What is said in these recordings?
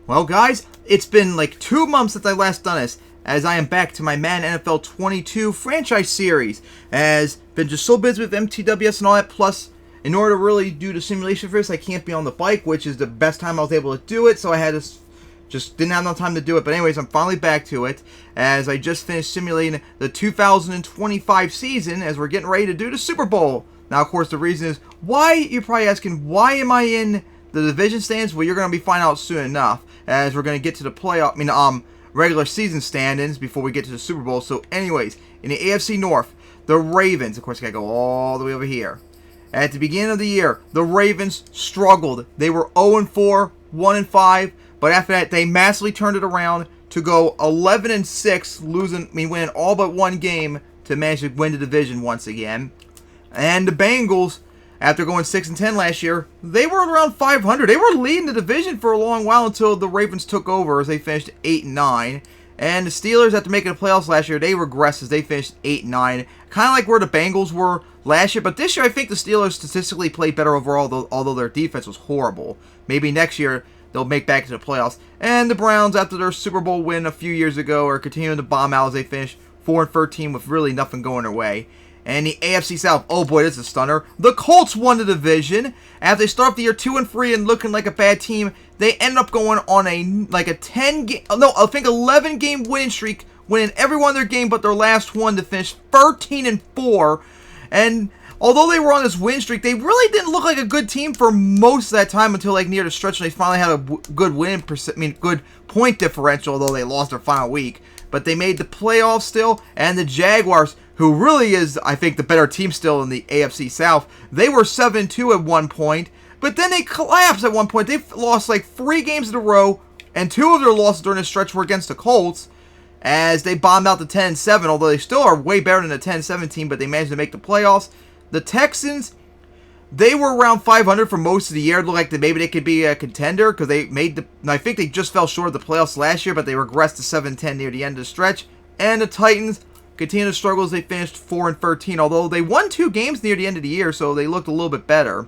Well, guys, it's been like 2 months since I last done this, as I am back to my Madden NFL 22 franchise series. As been just so busy with MTWS and all that, plus in order to really do the simulation for this, I can't be on the bike, which is the best time I was able to do it, so I had to just didn't have enough time to do it. But anyways, I'm finally back to it, as I just finished simulating the 2025 season, as we're getting ready to do the Super Bowl. Now, of course, the reason is, why, you're probably asking, why am I in the division stands? Well, you're going to be finding out soon enough, as we're going to get to the regular season standings before we get to the Super Bowl. So anyways, in the AFC North, the Ravens, of course, got to go all the way over here. At the beginning of the year, the Ravens struggled. They were 0-4, 1-5, but after that, they massively turned it around to go 11-6, winning all but one game to manage to win the division once again. And the Bengals, after going 6-10 last year, they were around 500. They were leading the division for a long while until the Ravens took over, as they finished 8-9. And the Steelers, after making the playoffs last year, they regressed as they finished 8-9. Kind of like where the Bengals were last year. But this year, I think the Steelers statistically played better overall, although their defense was horrible. Maybe next year, they'll make back to the playoffs. And the Browns, after their Super Bowl win a few years ago, are continuing to bomb out as they finish 4-13 with really nothing going their way. And the AFC South, oh boy, this is a stunner. The Colts won the division. After they start the year 2-3 and looking like a bad team, they end up going on a 11 game winning streak, winning every one of their game but their last one to finish 13-4. And although they were on this win streak, they really didn't look like a good team for most of that time until like near the stretch when they finally had a good point differential, although they lost their final week. But they made the playoffs still, and the Jaguars, who really is, I think, the better team still in the AFC South, they were 7-2 at one point, but then they collapsed at one point. They lost like 3 games in a row, and 2 of their losses during the stretch were against the Colts, as they bombed out to 10-7, although they still are way better than the 10-7 team, but they managed to make the playoffs. The Texans, they were around 500 for most of the year. It looked like maybe they could be a contender, because I think they just fell short of the playoffs last year, but they regressed to 7-10 near the end of the stretch. And the Titans continue to struggle as they finished 4-13, although they won 2 games near the end of the year, so they looked a little bit better.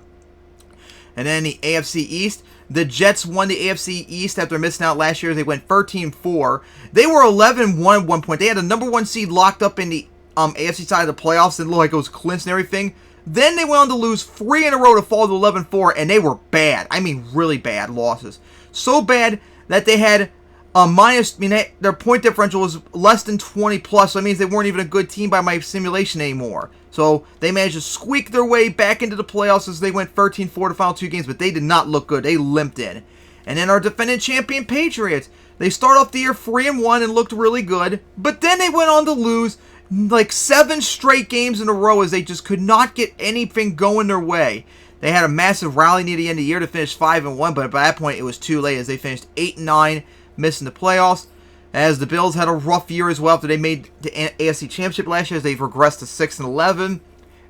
And then the AFC East, the Jets won the AFC East after missing out last year. They went 13-4. They were 11-1 at one point. They had the number 1 seed locked up in the AFC side of the playoffs, and it looked like it was clinched and everything. Then they went on to lose 3 in a row to fall to 11-4, and they were bad. I mean, really bad losses. So bad that they had their point differential was less than 20 plus, so that means they weren't even a good team by my simulation anymore. So they managed to squeak their way back into the playoffs as they went 13-4 to final 2 games, but they did not look good. They limped in. And then our defending champion Patriots, they start off the year 3-1 and looked really good, but then they went on to lose like 7 straight games in a row as they just could not get anything going their way. They had a massive rally near the end of the year to finish 5-1, but by that point it was too late as they finished 8-9, missing the playoffs. As the Bills had a rough year as well after they made the AFC Championship last year, as they've regressed to 6-11.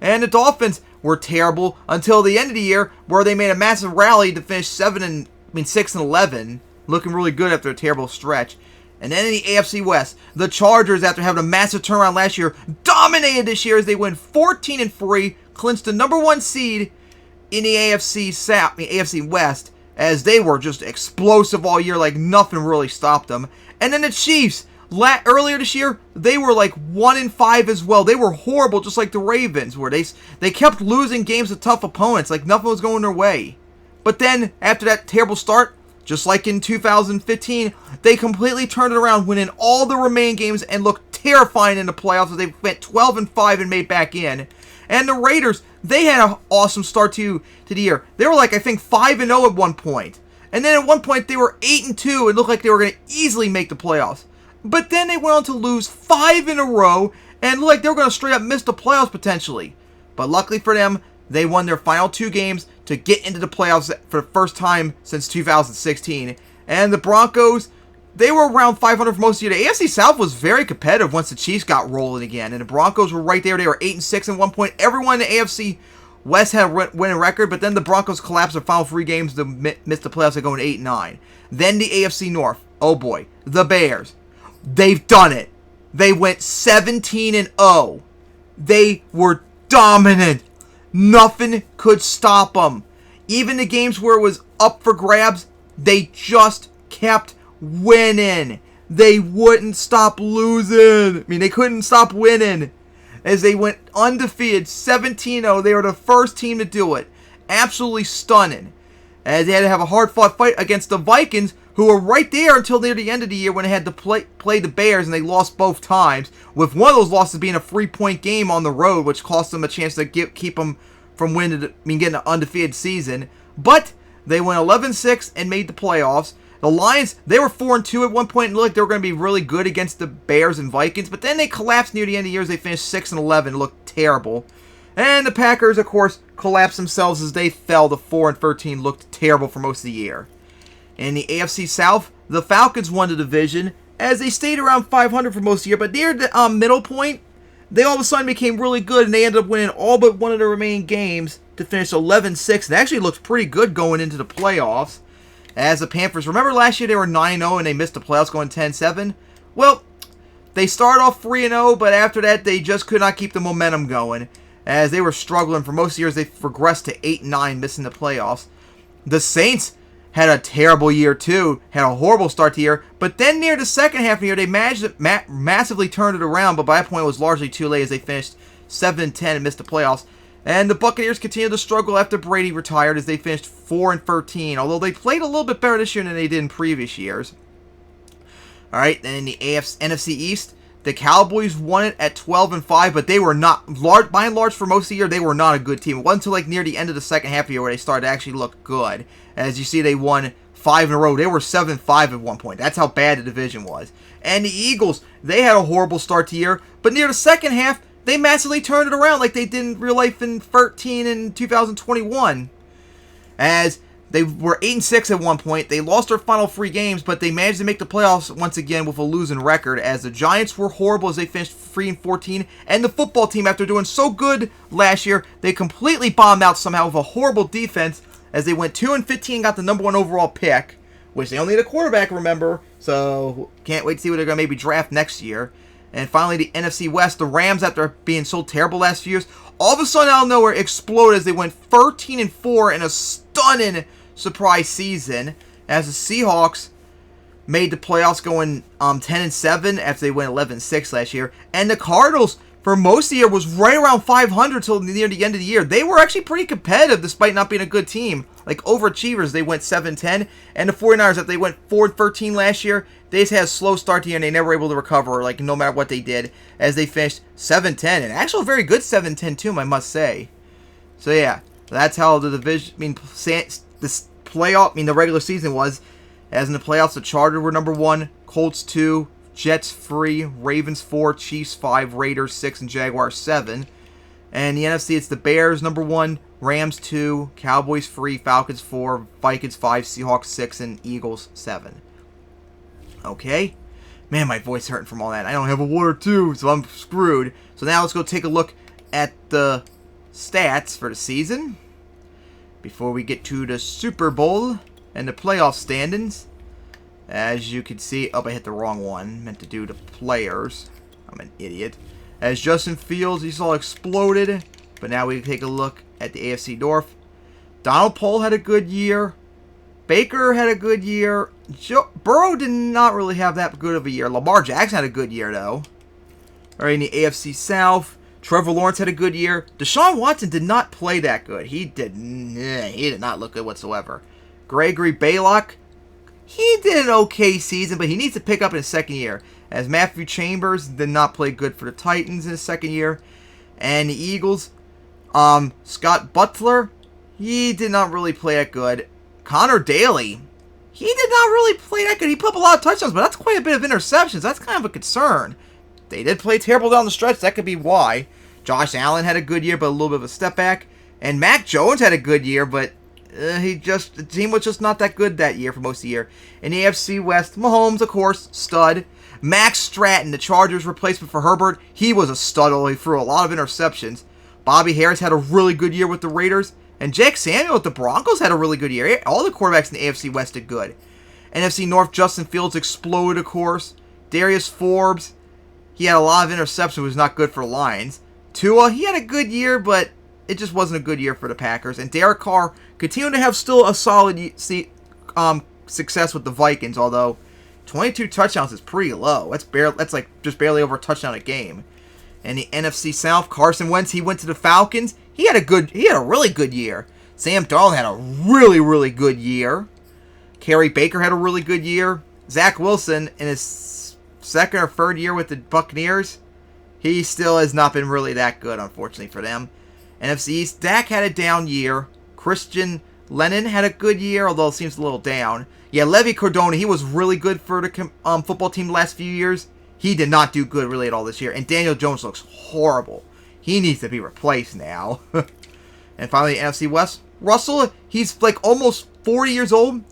And the Dolphins were terrible until the end of the year, where they made a massive rally to finish 6-11, looking really good after a terrible stretch. And then in the AFC West, the Chargers, after having a massive turnaround last year, dominated this year as they went 14-3, clinched the number 1 seed in the AFC West, as they were just explosive all year, like nothing really stopped them. And then the Chiefs, earlier this year, they were like 1-5 as well. They were horrible, just like the Ravens, where they kept losing games to tough opponents, like nothing was going their way. But then, after that terrible start, just like in 2015, they completely turned it around, winning all the remaining games and looked terrifying in the playoffs as they went 12-5 and made back in. And the Raiders, they had an awesome start to the year. They were like, I think, 5-0 at one point. And then at one point, they were 8-2 and looked like they were going to easily make the playoffs. But then they went on to lose 5 in a row and looked like they were going to straight up miss the playoffs potentially. But luckily for them, they won their final 2 games to get into the playoffs for the first time since 2016. And the Broncos, they were around 500 for most of the year. The AFC South was very competitive once the Chiefs got rolling again. And the Broncos were right there. They were 8-6 at one point. Everyone in the AFC West had a winning record, but then the Broncos collapsed their final 3 games to miss the playoffs. They're going 8-9. Then the AFC North. Oh boy. The Bears. They've done it. They went 17-0. They were dominant. Nothing could stop them. Even the games where it was up for grabs, they just kept winning. They wouldn't stop losing. I mean, they couldn't stop winning. As they went undefeated, 17-0. They were the first team to do it. Absolutely stunning. As they had to have a hard-fought fight against the Vikings, who were right there until near the end of the year when they had to play the Bears, and they lost both times, with one of those losses being a 3-point game on the road, which cost them a chance to keep them from getting an undefeated season. But they went 11-6 and made the playoffs. The Lions, they were 4-2 at one point and looked like they were going to be really good against the Bears and Vikings, but then they collapsed near the end of the year as they finished 6-11 and looked terrible. And the Packers, of course, collapsed themselves as they fell to 4-13, looked terrible for most of the year. In the AFC South, the Falcons won the division as they stayed around 500 for most of the year, but near the middle point, they all of a sudden became really good and they ended up winning all but one of the remaining games to finish 11-6 and actually looked pretty good going into the playoffs. As the Panthers, remember last year they were 9-0 and they missed the playoffs going 10-7? Well, they started off 3-0, but after that they just could not keep the momentum going. As they were struggling for most years, they regressed to 8-9, missing the playoffs. The Saints had a terrible year too, had a horrible start to the year, but then near the second half of the year they managed to massively turn it around, but by that point it was largely too late as they finished 7-10 and missed the playoffs. And the Buccaneers continued to struggle after Brady retired as they finished 4-13, although they played a little bit better this year than they did in previous years. Alright, then in the NFC East, the Cowboys won it at 12-5, but they were not, by and large for most of the year, they were not a good team. It wasn't until like near the end of the second half of the year where they started to actually look good. As you see, they won 5 in a row. They were 7-5 at one point. That's how bad the division was. And the Eagles, they had a horrible start to the year, but near the second half, they massively turned it around like they did in real life in 13 and 2021. As they were 8-6 at one point. They lost their final 3 games, but they managed to make the playoffs once again with a losing record, as the Giants were horrible as they finished 3-14, and the football team, after doing so good last year, they completely bombed out somehow with a horrible defense as they went 2-15 and got the #1 overall pick, which they only had a quarterback, remember, so can't wait to see what they're going to maybe draft next year. And finally, the NFC West, the Rams, after being so terrible last few years, all of a sudden out of nowhere exploded as they went 13-4 in a stunning surprise season, as the Seahawks made the playoffs going 10-7 after they went 11-6 last year. And the Cardinals, for most of the year, was right around 500 till near the end of the year. They were actually pretty competitive despite not being a good team. Like overachievers, they went 7-10. And the 49ers, if they went 4-13 last year, they just had a slow start to the year and they never were able to recover, like no matter what they did, as they finished 7-10. And actually a very good 7-10 too, I must say. So yeah, that's how the division, this playoff, the regular season was. As in the playoffs, the Chargers were #1, Colts 2, Jets 3, Ravens 4, Chiefs 5, Raiders 6, and Jaguars 7. And the NFC, it's the Bears #1, Rams 2, Cowboys 3, Falcons 4, Vikings 5, Seahawks 6, and Eagles 7. Okay. Man, my voice hurting from all that. I don't have a water too, so I'm screwed. So now let's go take a look at the stats for the season before we get to the Super Bowl and the playoff standings. As you can see, I hit the wrong one. Meant to do the players. I'm an idiot. As Justin Fields, he's all exploded. But now we take a look at the AFC North. Donald Pohl had a good year. Baker had a good year. Burrow did not really have that good of a year. Lamar Jackson had a good year, though. All right, in the AFC South, Trevor Lawrence had a good year. Deshaun Watson did not play that good. He did not look good whatsoever. Gregory Baylock, he did an okay season, but he needs to pick up in his second year. As Matthew Chambers did not play good for the Titans in his second year. And the Eagles, Scott Butler, he did not really play that good. Connor Daly, he did not really play that good. He put up a lot of touchdowns, but that's quite a bit of interceptions. That's kind of a concern. They did play terrible down the stretch. That could be why. Josh Allen had a good year, but a little bit of a step back. And Mac Jones had a good year, but the team was just not that good that year for most of the year. In the AFC West, Mahomes, of course, stud. Max Stratton, the Chargers replacement for Herbert, he was a stud, although he threw a lot of interceptions. Bobby Harris had a really good year with the Raiders. And Jake Samuel with the Broncos had a really good year. All the quarterbacks in the AFC West did good. NFC North, Justin Fields exploded, of course. Darius Forbes, he had a lot of interceptions, was not good for the Lions. Tua, he had a good year, but it just wasn't a good year for the Packers. And Derek Carr continued to have still a solid success with the Vikings, although 22 touchdowns is pretty low. That's like just barely over a touchdown a game. And the NFC South, Carson Wentz, he went to the Falcons. He had a really good year. Sam Darnold had a really, really good year. Kerry Baker had a really good year. Zach Wilson, in his second or third year with the Buccaneers, he still has not been really that good, unfortunately for them. NFC East, Dak had a down year. Christian Lennon had a good year, although it seems a little down. Yeah, Levy Cardona, he was really good for the football team the last few years. He did not do good really at all this year. And Daniel Jones looks horrible. He needs to be replaced now. And finally, NFC West, Russell, he's like almost 40 years old.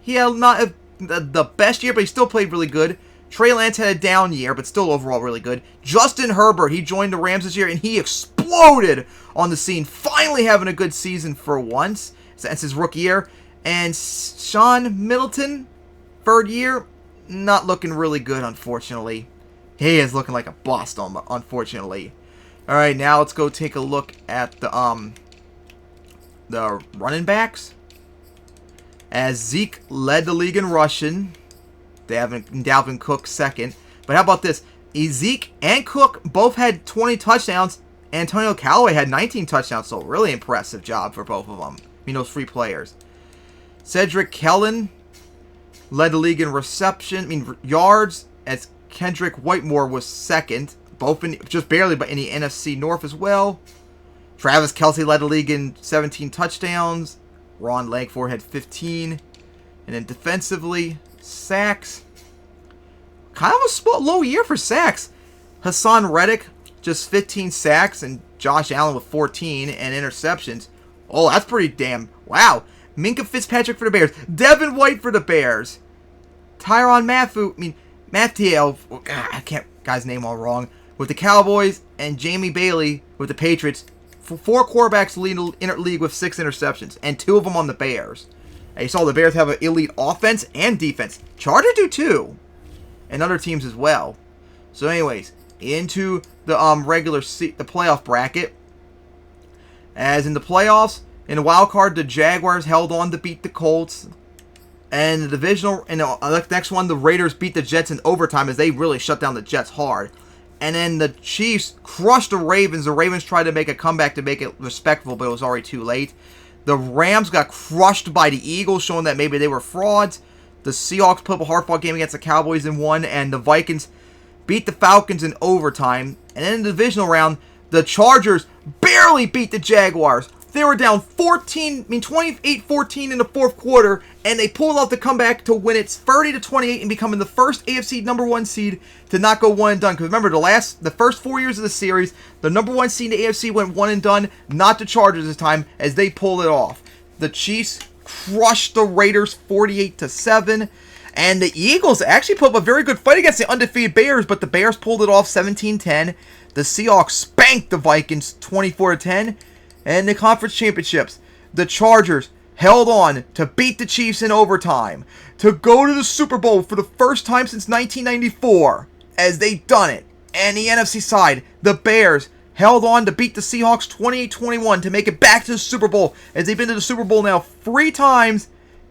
He had not the best year, but he still played really good. Trey Lance had a down year, but still overall really good. Justin Herbert, he joined the Rams this year, and he exploded on the scene. Finally having a good season for once. That's his rookie year. And Sean Middleton, third year, not looking really good, unfortunately. He is looking like a bust, unfortunately. All right, now let's go take a look at the running backs. As Zeke led the league in rushing, Dalvin Cook second. But how about this? Zeke and Cook both had 20 touchdowns. Antonio Callaway had 19 touchdowns, so really impressive job for both of them. I mean, those three players. Cedric Kellen led the league in yards, as Kendrick Whitemore was second, both just barely, but in the NFC North as well. Travis Kelce led the league in 17 touchdowns. Ron Langford had 15. And then defensively, sacks. Kind of a low year for sacks. Hassan Reddick, just 15 sacks, and Josh Allen with 14, and interceptions. Oh, that's pretty damn... Wow. Minka Fitzpatrick for the Bears. Devin White for the Bears. Tyrann Mathieu, I can't guy's name all wrong, with the Cowboys, and Jamie Bailey with the Patriots. Four quarterbacks lead the league with 6 interceptions, and 2 of them on the Bears. And you saw the Bears have an elite offense and defense. Chargers do too, and other teams as well. So, anyways, into the the playoff bracket. As in the playoffs, in the wild card, the Jaguars held on to beat the Colts. And the divisional, in the next one, the Raiders beat the Jets in overtime as they really shut down the Jets hard. And then the Chiefs crushed the Ravens. The Ravens tried to make a comeback to make it respectable, but it was already too late. The Rams got crushed by the Eagles, showing that maybe they were frauds. The Seahawks put up a hard-fought game against the Cowboys and won. And the Vikings beat the Falcons in overtime. And then in the divisional round, the Chargers barely beat the Jaguars. They were down 28-14 in the fourth quarter, and they pulled off the comeback to win it 30-28 and becoming the first AFC number 1 seed to not go one and done. Because remember, the first 4 years of the series, the number 1 seed in the AFC went one and done, not the Chargers this time, as they pulled it off. The Chiefs crushed the Raiders 48-7, and the Eagles actually put up a very good fight against the undefeated Bears, but the Bears pulled it off 17-10. The Seahawks spanked the Vikings 24-10. And the conference championships, the Chargers held on to beat the Chiefs in overtime to go to the Super Bowl for the first time since 1994, as they done it. And the NFC side, the Bears held on to beat the Seahawks 28-21 to make it back to the Super Bowl, as they've been to the Super Bowl now 3 times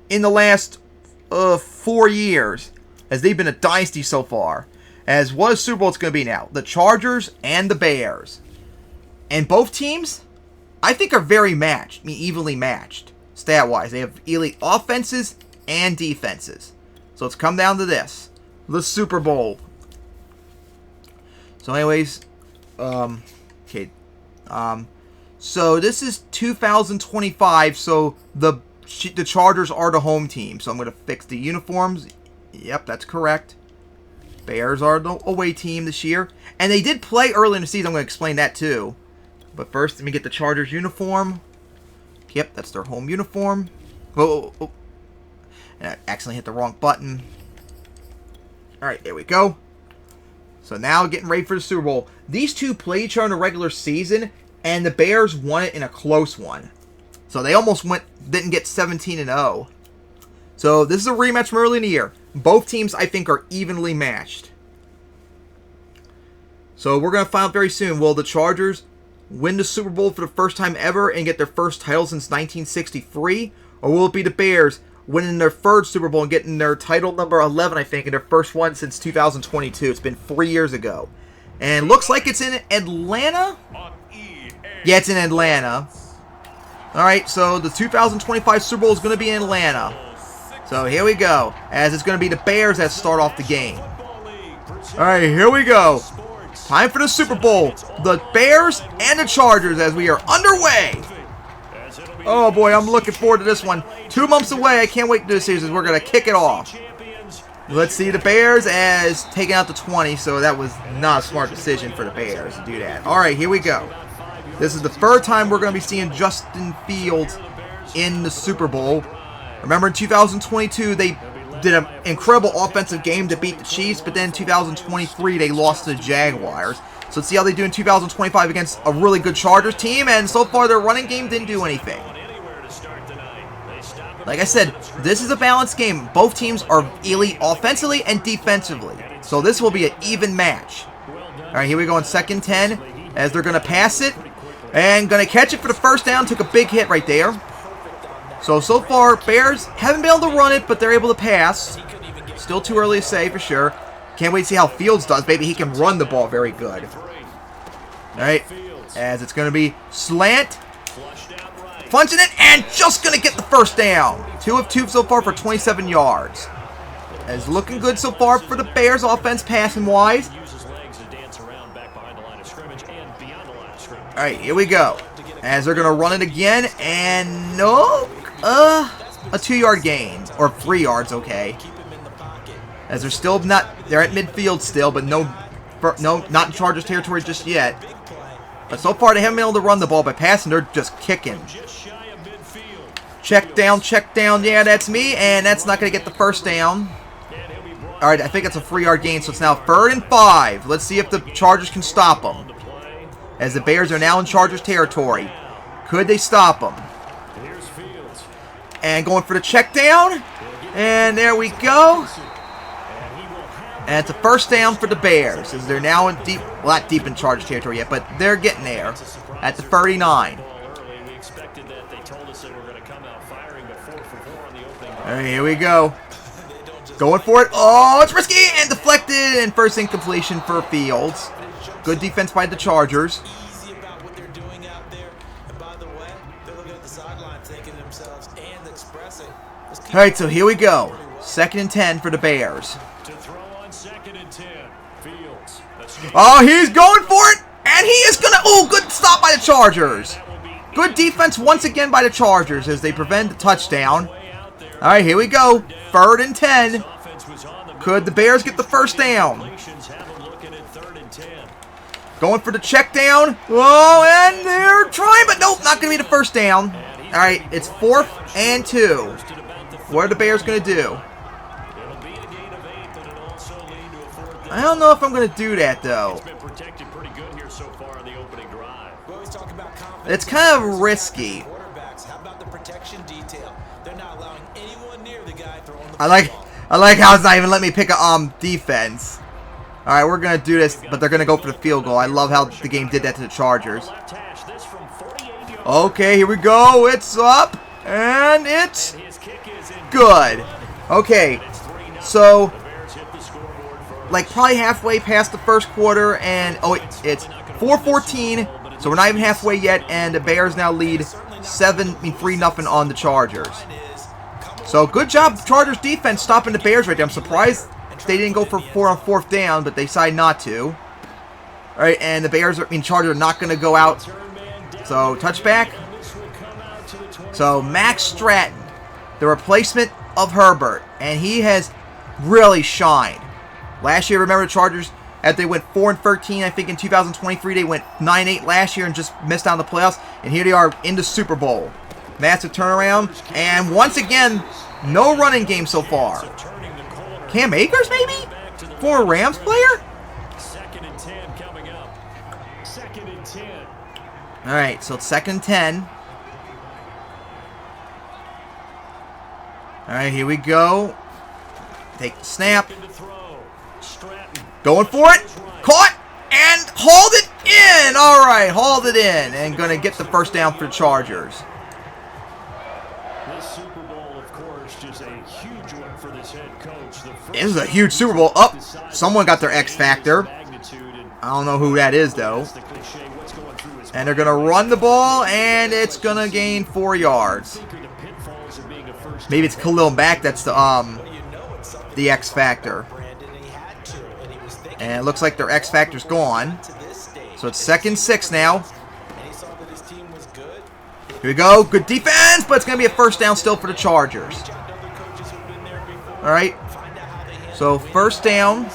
in the last 4 years, as they've been a dynasty so far. As what a Super Bowl it's going to be now, the Chargers and the Bears. And both teams, I think, are very matched. Evenly matched, stat-wise. They have elite offenses and defenses. So let's come down to this. The Super Bowl. So anyways, okay. So this is 2025, so the Chargers are the home team. So I'm going to fix the uniforms. Yep, that's correct. Bears are the away team this year. And they did play early in the season. I'm going to explain that too. But first, let me get the Chargers uniform. Yep, that's their home uniform. Oh. And I accidentally hit the wrong button. Alright, there we go. So now getting ready for the Super Bowl. These two played each other in the regular season, and the Bears won it in a close one. So they almost didn't get 17-0. So this is a rematch from early in the year. Both teams, I think, are evenly matched. So we're going to find out very soon. Will the Chargers win the Super Bowl for the first time ever and get their first title since 1963? Or will it be the Bears winning their third Super Bowl and getting their title number 11, I think, and their first one since 2022. It's been 3 years ago. And looks like it's in Atlanta? Yeah, it's in Atlanta. Alright, so the 2025 Super Bowl is going to be in Atlanta. So here we go, as it's going to be the Bears that start off the game. Alright, here we go. Time for the Super Bowl. The Bears and the Chargers as we are underway. Oh boy, I'm looking forward to this one. 2 months away. I can't wait to do this season. We're going to kick it off. Let's see, the Bears as taking out the 20, so that was not a smart decision for the Bears to do that. Alright, here we go. This is the third time we're going to be seeing Justin Fields in the Super Bowl. Remember in 2022, they did an incredible offensive game to beat the Chiefs, but then in 2023, they lost to the Jaguars. So let's see how they do in 2025 against a really good Chargers team, and so far their running game didn't do anything. Like I said, this is a balanced game. Both teams are elite offensively and defensively, so this will be an even match. Alright, here we go on 2nd and 10, as they're going to pass it. And going to catch it for the first down. Took a big hit right there. So far, Bears haven't been able to run it, but they're able to pass. Still too early to say for sure. Can't wait to see how Fields does. Maybe he can run the ball very good. Alright, as it's going to be slant. Punching it, and just going to get the first down. 2 of 2 so far for 27 yards. It's looking good so far for the Bears offense passing-wise. Alright, here we go. As they're going to run it again, and no, a 2-yard gain, or 3 yards, okay. As they're still not, they're at midfield still, but no, not in Chargers territory just yet. But so far they haven't been able to run the ball by passing, they're just kicking. Check down, yeah, that's me, and that's not going to get the first down. Alright, I think it's a 3-yard gain, so it's now 3rd and 5. Let's see if the Chargers can stop them. As the Bears are now in Chargers territory. Could they stop them? And going for the check down. And there we go. And it's a first down for the Bears. As they're now in deep, well, not deep in Chargers territory yet, but they're getting there. At the 39. Alright, here we go. Going for it. Oh, it's risky and deflected. And first incompletion for Fields. Good defense by the Chargers. Alright, so here we go. 2nd and 10 for the Bears. Oh, he's going for it! And he is going to... Oh, good stop by the Chargers. Good defense once again by the Chargers as they prevent the touchdown. Alright, here we go. 3rd and 10. Could the Bears get the first down? Going for the check down. Oh, and they're trying, but nope, not going to be the first down. Alright, it's 4th and 2. What are the Bears going to do? I don't know if I'm going to do that, though. It's kind of risky. I like how it's not even letting me pick a defense. Alright, we're going to do this, but they're going to go for the field goal. I love how the game did that to the Chargers. Okay, here we go. It's up, and it's good. Okay, so, like probably halfway past the first quarter, and, oh, it's 4-14, so we're not even halfway yet, and the Bears now lead 3-0 on the Chargers. So, good job, Chargers defense, stopping the Bears right there. I'm surprised they didn't go for 4 on 4th down, but they decided not to. Alright, and the Bears, Chargers are not going to go out. So, touchback. So, Max Stratton, the replacement of Herbert, and he has really shined. Last year, remember the Chargers, as they went 4-13, I think in 2023, they went 9-8 last year and just missed out on the playoffs, and here they are in the Super Bowl. Massive turnaround, and once again, no running game so far. Cam Akers, maybe? Former Rams player? Alright, so it's 2nd and 10. Alright, here we go. Take the snap. Going for it. Caught and hauled it in. Alright, hauled it in. And going to get the first down for the Chargers. This Super Bowl, of course, just This is a huge Super Bowl. Oh, someone got their X Factor. I don't know who that is, though. And they're going to run the ball, and it's going to gain 4 yards. Maybe it's Khalil Mack that's the X Factor. And it looks like their X Factor's gone. So it's 2nd and 6 now. Here we go. Good defense, but it's going to be a first down still for the Chargers. All right. So first down.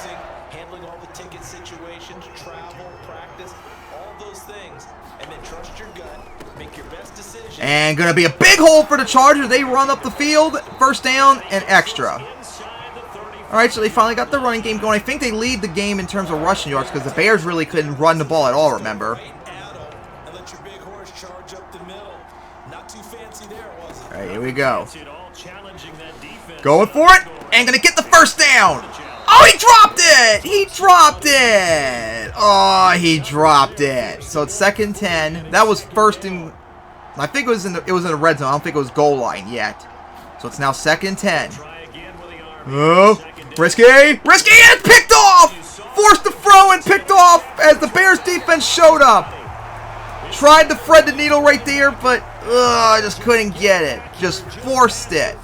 And going to be a big hole for the Chargers. They run up the field. First down and extra. All right, so they finally got the running game going. I think they lead the game in terms of rushing yards because the Bears really couldn't run the ball at all, remember? All right, here we go. Going for it. And going to get the first down. Oh, he dropped it! He dropped it! Oh, he dropped it. So it's 2nd and 10. That was first and... I think it was in the red zone. I don't think it was goal line yet. So it's now 2nd and 10. Oh, risky, and it's picked off. Forced to throw and picked off as the Bears defense showed up. Tried to thread the needle right there, but I just couldn't get it. Just forced it.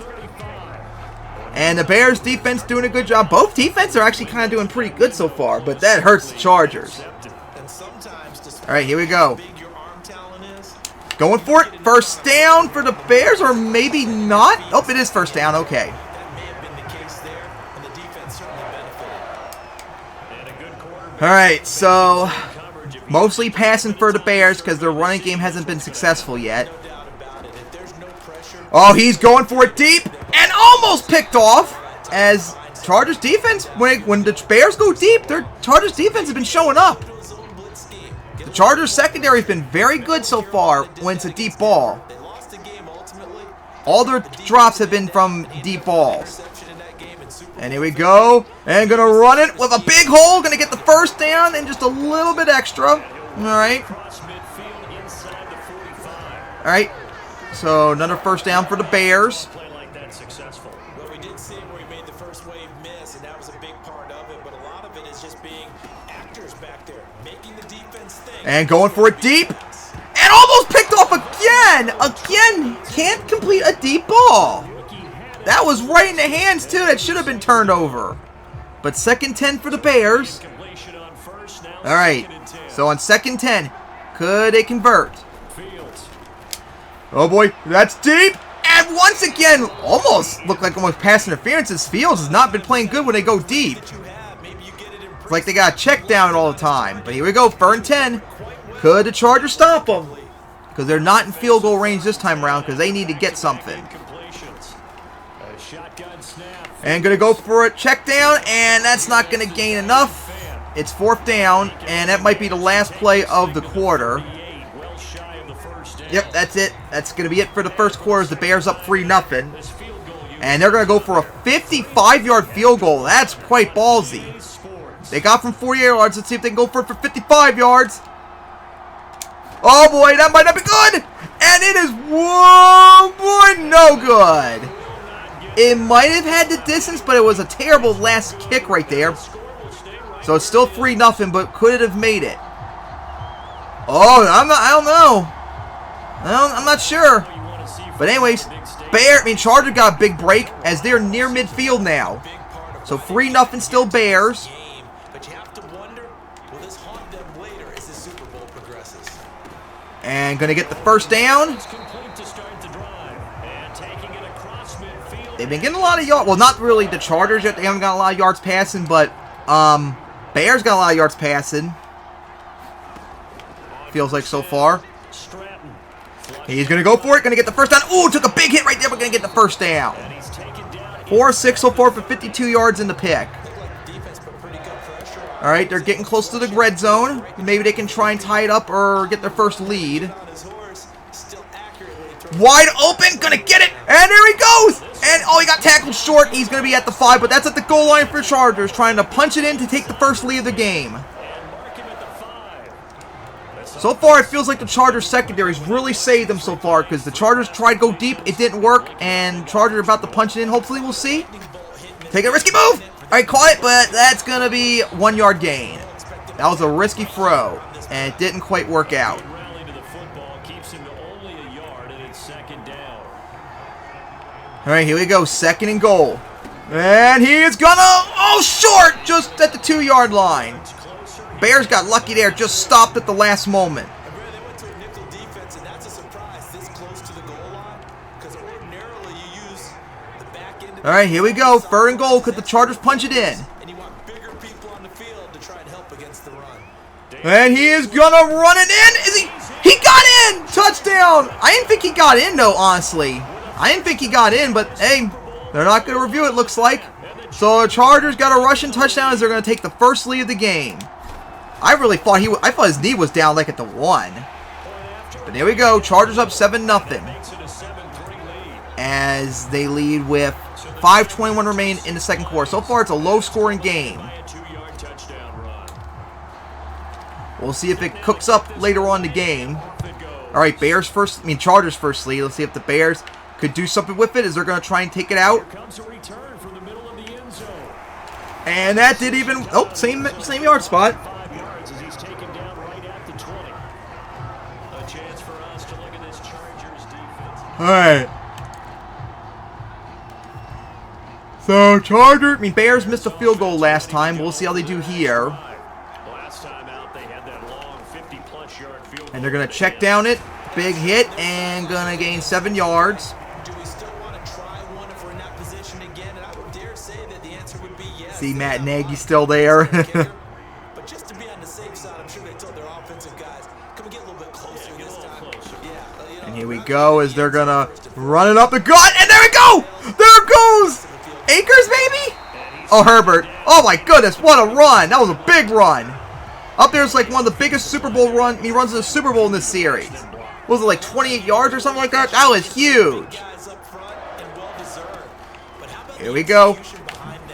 And the Bears defense doing a good job. Both defenses are actually kind of doing pretty good so far, but that hurts the Chargers. All right, here we go. Going for it. First down for the Bears, or maybe not. Oh, it is first down. Okay. All right, so mostly passing for the Bears because their running game hasn't been successful yet. Oh, he's going for it deep and almost picked off as Chargers defense, when the Bears go deep, their Chargers defense has been showing up. The Chargers secondary has been very good so far when it's a deep ball. All their drops have been from deep balls. And here we go. And going to run it with a big hole. Going to get the first down and just a little bit extra. All right. All right. So another first down for the Bears. Well, we did see where he made the first wave miss, and that was a big part of it. But a lot of it is just being actors back there, making the defense think. And going for it deep. And almost picked off again. Again, can't complete a deep ball. That was right in the hands, too. That should have been turned over. But 2nd 10 for the Bears. All right. So on 2nd 10, could they convert? Oh, boy. That's deep. And once again, almost looked like almost pass interference. As Fields has not been playing good when they go deep. It's like they got to check down all the time. But here we go. 3rd and 10. Could the Chargers stop them? Because they're not in field goal range this time around because they need to get something. And going to go for a check down, and that's not going to gain enough. It's 4th down, and that might be the last play of the quarter. Yep, that's it. That's going to be it for the first quarter as the Bears up 3-0. And they're going to go for a 55-yard field goal. That's quite ballsy. They got from 40 yards. Let's see if they can go for it for 55 yards. Oh, boy, that might not be good. And it is, whoa, boy, no good. It might have had the distance, but it was a terrible last kick right there. So it's still 3-0, but could it have made it? Oh, I don't know. I'm not sure. But anyways, Chargers got a big break as they're near midfield now. So 3-0 still Bears. And going to get the first down. They've been getting a lot of yards. Well, not really the Chargers yet. They haven't got a lot of yards passing, but Bears got a lot of yards passing. Feels like so far. He's going to go for it. Going to get the first down. Ooh, took a big hit right there, but going to get the first down. 4-6 so far for 52 yards in the pick. All right, they're getting close to the red zone. Maybe they can try and tie it up or get their first lead. Wide open, gonna get it, and there he goes! And, oh, he got tackled short. He's gonna be at the 5, but that's at the goal line for Chargers, trying to punch it in to take the first lead of the game. So far, it feels like the Chargers secondary's really saved them so far, because the Chargers tried to go deep, it didn't work, and Chargers are about to punch it in. Hopefully, we'll see. Take a risky move. All right, caught it, but that's going to be 1 yard gain. That was a risky throw, and it didn't quite work out. All right, here we go. 2nd and goal. And he is gonna, oh, short, just at the 2 yard line. Bears got lucky there, just stopped at the last moment. They went to a nickel defense, and that's a surprise this close to the goal line, because ordinarily you use the back end. All right, here we go. 3rd and goal. Could the Chargers punch it in? And you want bigger people on the field to try and help against the run. And he is gonna run it in. Is he? He got in. Touchdown. I didn't think he got in, though, honestly. I didn't think he got in, but hey, they're not going to review it, looks like. So the Chargers got a rushing touchdown as they're going to take the first lead of the game. I really thought I thought his knee was down like at the 1. But there we go. Chargers up 7-0. As they lead with 5:21 remain in the 2nd quarter. So far, it's a low-scoring game. We'll see if it cooks up later on in the game. All right, Chargers first lead. Let's see if the Bears could do something with it as they're going to try and take it out. And that did even... Oh, same yard spot. Alright. So, Bears missed a field goal last time. We'll see how they do here. And they're going to check down it. Big hit and going to gain 7 yards. See Matt Nagy still there. But just to be on the safe side, I'm sure they told their offensive guys, "Can we get a little bit closer this time?" Yeah, and here we go as they're gonna run it up the gut, and there we go! There it goes! Akers, maybe? Oh, Herbert. Oh my goodness, what a run! That was a big run. Up there, it's like one of the biggest Super Bowl runs. He runs in the Super Bowl in this series. Was it like 28 yards or something like that? That was huge. Here we go.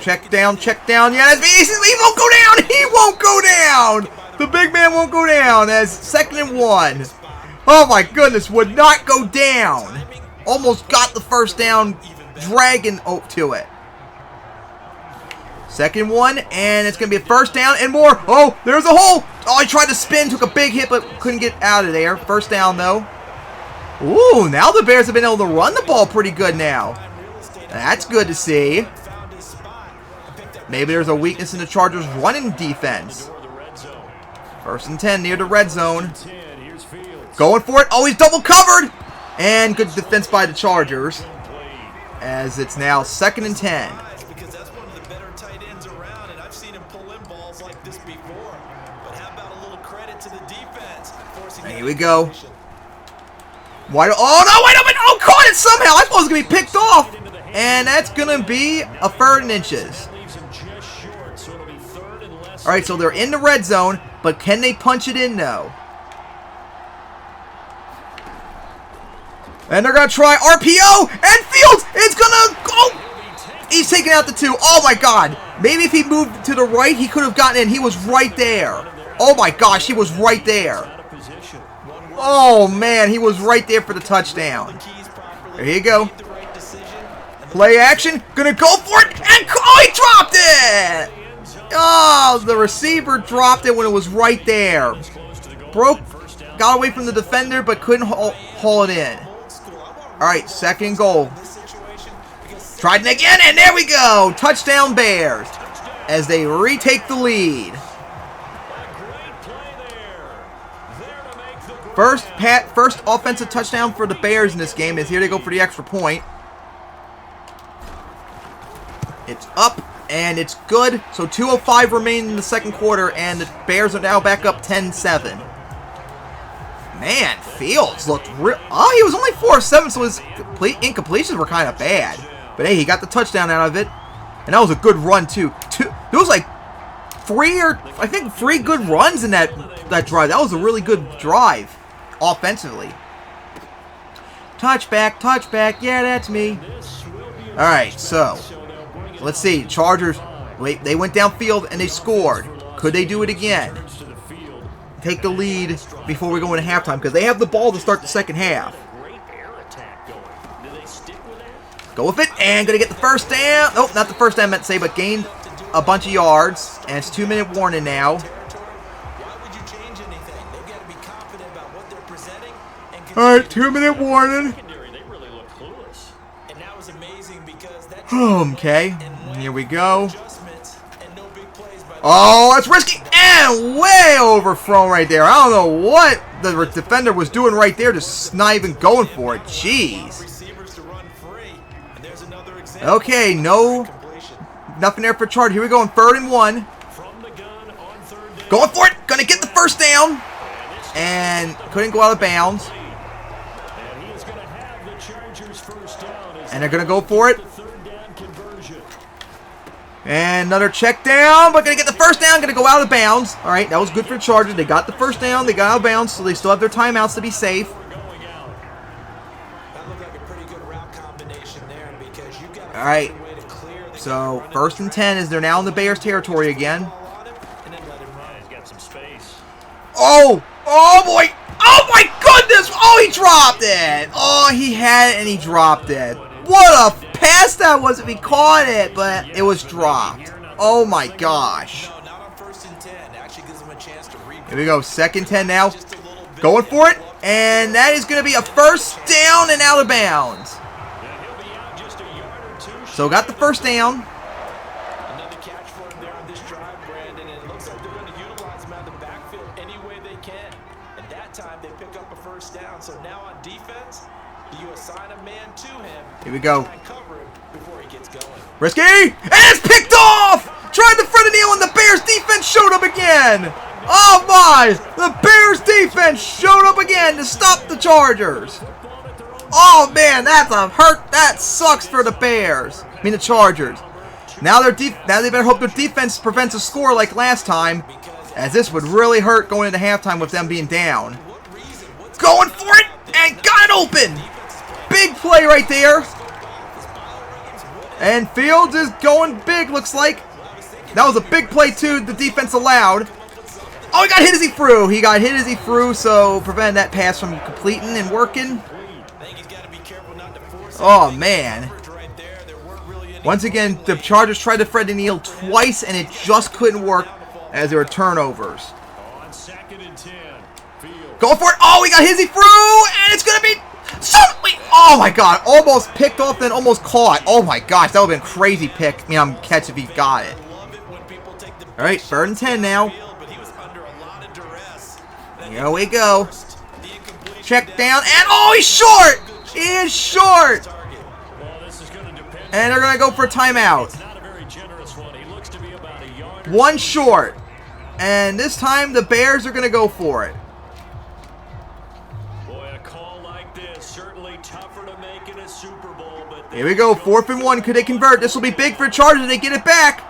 Check down. Yeah, he won't go down. He won't go down. The big man won't go down as 2nd and 1. Oh my goodness, would not go down. Almost got the first down, dragging to it. 2nd and 1, and it's going to be a first down and more. Oh, there's a hole. Oh, he tried to spin, took a big hit, but couldn't get out of there. First down, though. Ooh, now the Bears have been able to run the ball pretty good now. That's good to see. Maybe there's a weakness in the Chargers' running defense. 1st and 10 near the red zone. Going for it. Oh, he's double covered. And good defense by the Chargers. As it's now 2nd and 10. Because that's one of the better tight ends around, and I've seen him pull in balls like this before. But how about a little credit to the defense? Here we go. Wide open. Oh, no, wide open. Oh, caught it somehow. I thought it was going to be picked off. And that's going to be a 3rd and inches. All right, so they're in the red zone, but can they punch it in, though? And they're going to try RPO, and Fields is going to go. He's taking out the 2. Oh, my God. Maybe if he moved to the right, he could have gotten in. He was right there. Oh, my gosh, he was right there. Oh, man, he was right there for the touchdown. There you go. Play action. Going to go for it, and oh, he dropped it. Oh, the receiver dropped it when it was right there. Got away from the defender, but couldn't haul it in. All right, 2nd goal. Tried it again, and there we go. Touchdown Bears as they retake the lead. First offensive touchdown for the Bears in this game is here to go for the extra point. It's up. And it's good. So 2:05 remain in the 2nd quarter, and the Bears are now back up 10-7. Man, Fields looked real. Oh, he was only 4 of 7, so his incompletions were kind of bad. But hey, he got the touchdown out of it, and that was a good run too. There was like 3 good runs in that drive. That was a really good drive, offensively. Touchback. Yeah, that's me. All right, so. Let's see. Chargers, they went downfield and they scored. Could they do it again? Take the lead before we go into halftime because they have the ball to start the 2nd half. Go with it, and gonna get the first down. Nope, not the first down I meant to say, but gained a bunch of yards. And it's 2-minute warning now. Alright, 2-minute warning. Okay, here we go. Oh, that's risky, and way overthrown right there. I don't know what the defender was doing right there, just not even going for it. Jeez. Okay, nothing there for Charge. Here we go on 3rd and 1. Going for it, gonna get the first down, and couldn't go out of bounds. And they're gonna go for it. And another check down, but gonna get the first down, gonna go out of bounds. All right, that was good for the Chargers. They got the first down, they got out of bounds, so they still have their timeouts to be safe. All right, so 1st and 10 as they're now in the Bears territory again. Oh boy, oh my goodness, oh he dropped it. Oh, he had it and he dropped it. What a pass that was if he caught it, but it was dropped. Oh my gosh. Here we go, 2nd and 10 now. Going for it, and that is going to be a first down and out of bounds. So got the first down. Another catch for him there on this drive, Brandon, and it looks like they're going to utilize him out of the backfield any way they can. And that time they pick up a first down. So now on defense, you assign a man to him. Here we go. Cover him before he gets going. Risky, and it's picked off! Tried to thread a kneel, and the Bears defense showed up again! Oh my! The Bears defense showed up again to stop the Chargers! Oh man, that's a hurt. That sucks for the Bears. I mean the Chargers. Now they better hope their defense prevents a score like last time, as this would really hurt going into halftime with them being down. Going for it, and got it open! Big play right there. And Fields is going big, looks like. That was a big play, too, the defense allowed. Oh, he got hit as he threw. He got hit as he threw, so prevented that pass from completing and working. Oh, man. Once again, the Chargers tried to thread the kneel twice, and it just couldn't work as there were turnovers. Go for it. Oh, he got hit as he threw, and it's going to be... Oh my god, almost picked off then almost caught. Oh my gosh, that would have been a crazy pick. I mean, catch if he got it. Alright, 3rd and 10 now. Here we go. Check down, and oh, he's short! He is short! And they're going to go for a timeout. 1 short. And this time the Bears are going to go for it. Here we go, 4th and 1. Could they convert? This will be big for Chargers. They get it back.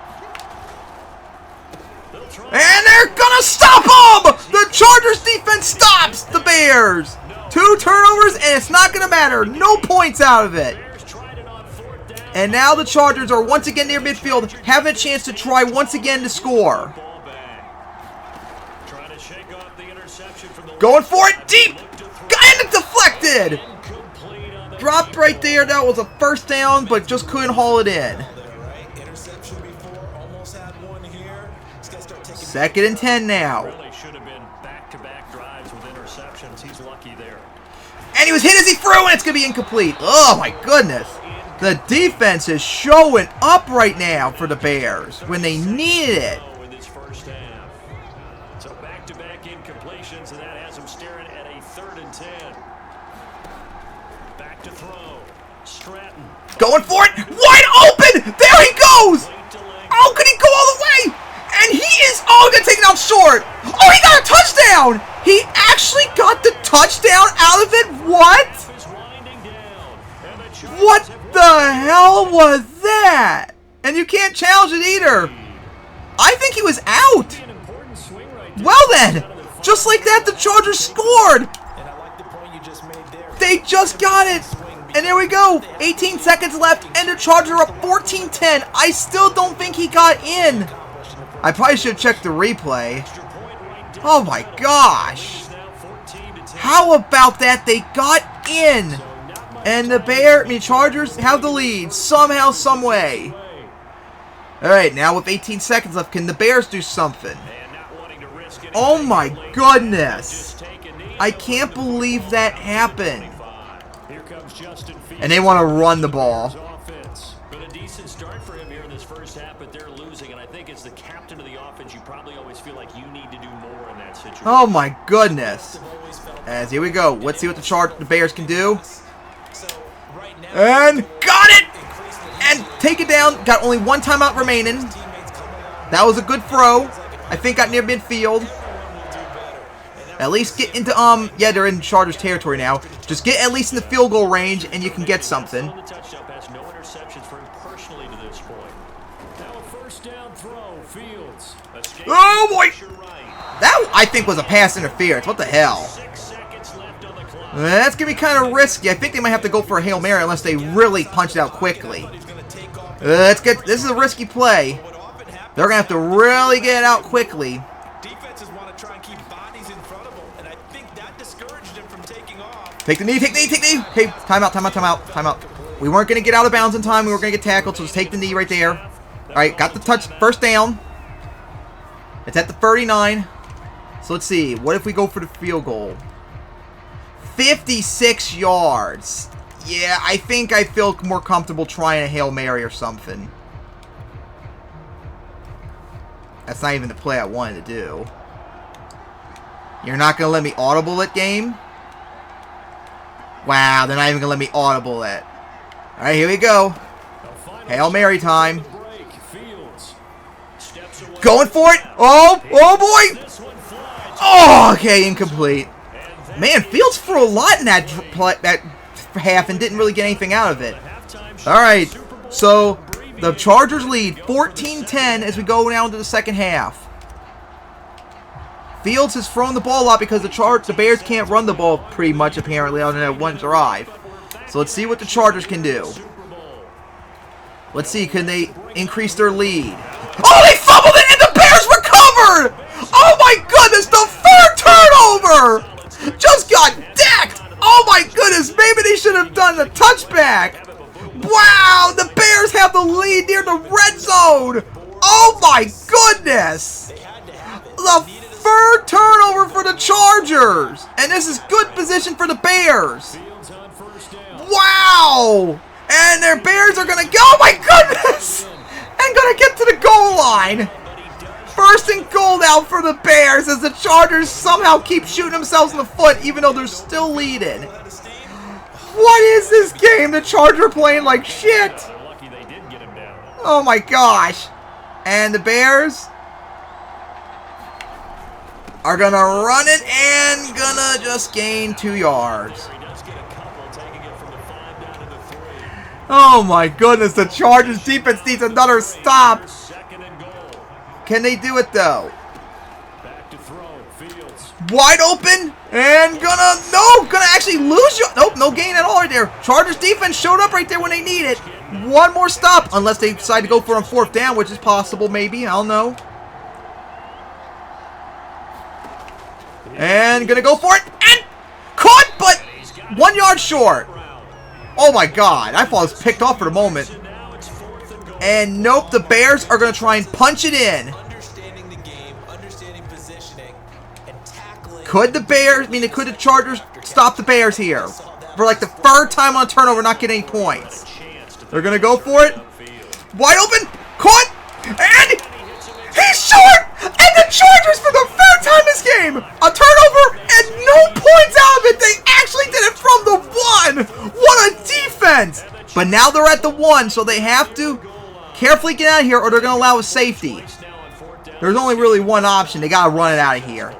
And they're going to stop them! The Chargers defense stops the Bears. 2 turnovers, and it's not going to matter. No points out of it. And now the Chargers are once again near midfield, having a chance to try once again to score. Going for it deep. Got it deflected. Dropped right there. That was a first down, but just couldn't haul it in. 2nd and 10 now. And he was hit as he threw, and it's going to be incomplete. Oh, my goodness. The defense is showing up right now for the Bears when they needed it. So back-to-back incompletions, and that has them staring at a 3rd and 10. Back to throw. Stratton. Going for it. Wide open. There he goes. Oh, could he go all the way? And he is, oh, going to take it out short. Oh, he got a touchdown. He actually got the touchdown out of it. What? What the hell was that? And you can't challenge it either. I think he was out. Well then, just like that, the Chargers scored. They just got it. And there we go. 18 seconds left, and the Chargers are up 14-10. I still don't think he got in. I probably should have checked the replay. Oh my gosh. How about that? They got in. And the Chargers have the lead somehow, some way. All right, now with 18 seconds left, can the Bears do something? Oh my goodness! I can't believe that happened. And they want to run the ball. Been a decent start for him here in this first half, but they're losing, and I think as the captain of the offense, you probably always feel like you need to do more in that situation. Oh my goodness! As here we go. Let's see what the Bears can do. And got it! And take it down. Got only one timeout remaining. That was a good throw. I think got near midfield. At least get into, yeah, they're in Chargers territory now. Just get at least in the field goal range and you can get something. Oh boy! That, I think, was a pass interference. What the hell? That's going to be kind of risky. I think they might have to go for a Hail Mary unless they really punch it out quickly. Let's get, this is a risky play. They're going to have to really get it out quickly. Defenses want to try and keep bodies in front of them, and I think that discouraged him from taking off. Take the knee, take the knee, take the knee. Okay, timeout, timeout, timeout, timeout. We weren't going to get out of bounds in time. We were going to get tackled, so just take the knee right there. All right, got the touch, first down. It's at the 39. So let's see. What if we go for the field goal? 56 yards. Yeah, I think I feel more comfortable trying a Hail Mary or something. That's not even the play I wanted to do. You're not going to let me audible it, game? Wow, they're not even going to let me audible it. Alright, here we go. Hail Mary time. Going for it. Oh boy. Oh, okay, incomplete. Man, Fields threw a lot in that half and didn't really get anything out of it. Alright, so the Chargers lead 14-10 as we go down to the second half. Fields has thrown the ball out because the Bears can't run the ball pretty much, apparently, other than one drive. So let's see what the Chargers can do. Let's see, can they increase their lead? Oh, they fumbled it and the Bears recovered! Oh my goodness, the third turnover! Just got decked! Oh my goodness, maybe they should have done the touchback! Wow, the Bears have the lead near the red zone! Oh my goodness! The third turnover for the Chargers! And this is good position for the Bears! Wow! And their Bears are gonna go, oh my goodness! And gonna get to the goal line! First and goal now for the Bears as the Chargers somehow keep shooting themselves in the foot even though they're still leading. What is this game? The Chargers are playing like shit! Oh my gosh! And the Bears are gonna run it and gonna just gain 2 yards. Oh my goodness, the Chargers defense needs another stop. Can they do it though? Wide open and gonna actually lose you. Nope, no gain at all right there. Chargers defense showed up right there when they need it. One more stop, unless they decide to go for a fourth down, which is possible maybe, I don't know. And gonna go for it and caught, but 1 yard short. Oh my god, I thought it was picked off for the moment. And nope, the Bears are going to try and punch it in. Could the Chargers stop the Bears here? For like the third time on a turnover, not getting any points. They're going to go for it. Wide open, caught, and he's short! And the Chargers, for the third time this game, a turnover and no points out of it. They actually did it from the one. What a defense! But now they're at the one, so they have to carefully get out of here or they're going to allow a safety. There's only really one option. They got to run it out of here.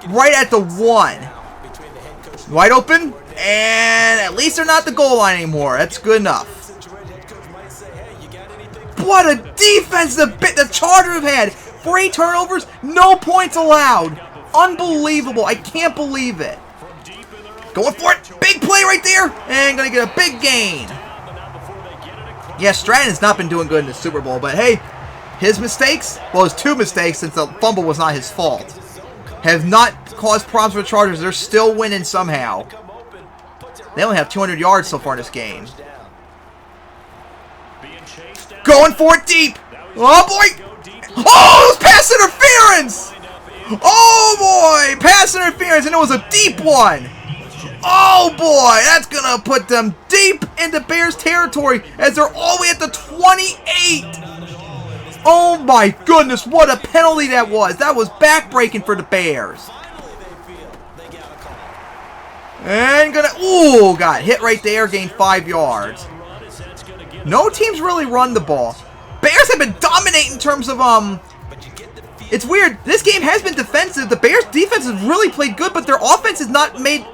Right at the one. Wide open. And at least they're not the goal line anymore. That's good enough. What a defense the Chargers have had. 3 turnovers, no points allowed. Unbelievable. I can't believe it. Going for it. Big play right there. And going to get a big gain. Yeah, Stratton has not been doing good in the Super Bowl. But hey, his mistakes, well, his 2 mistakes since the fumble was not his fault, have not caused problems for the Chargers. They're still winning somehow. They only have 200 yards so far in this game. Going for it deep. Oh, boy. Oh, it was pass interference. Oh, boy. Pass interference, and it was a deep one. Oh, boy. That's going to put them deep into Bears territory as they're all the way at the 28. Oh, my goodness. What a penalty that was. That was backbreaking for the Bears. And ooh, got hit right there, gained 5 yards. No teams really run the ball. Bears have been dominating in terms of, it's weird. This game has been defensive. The Bears defense has really played good, but their offense has not made,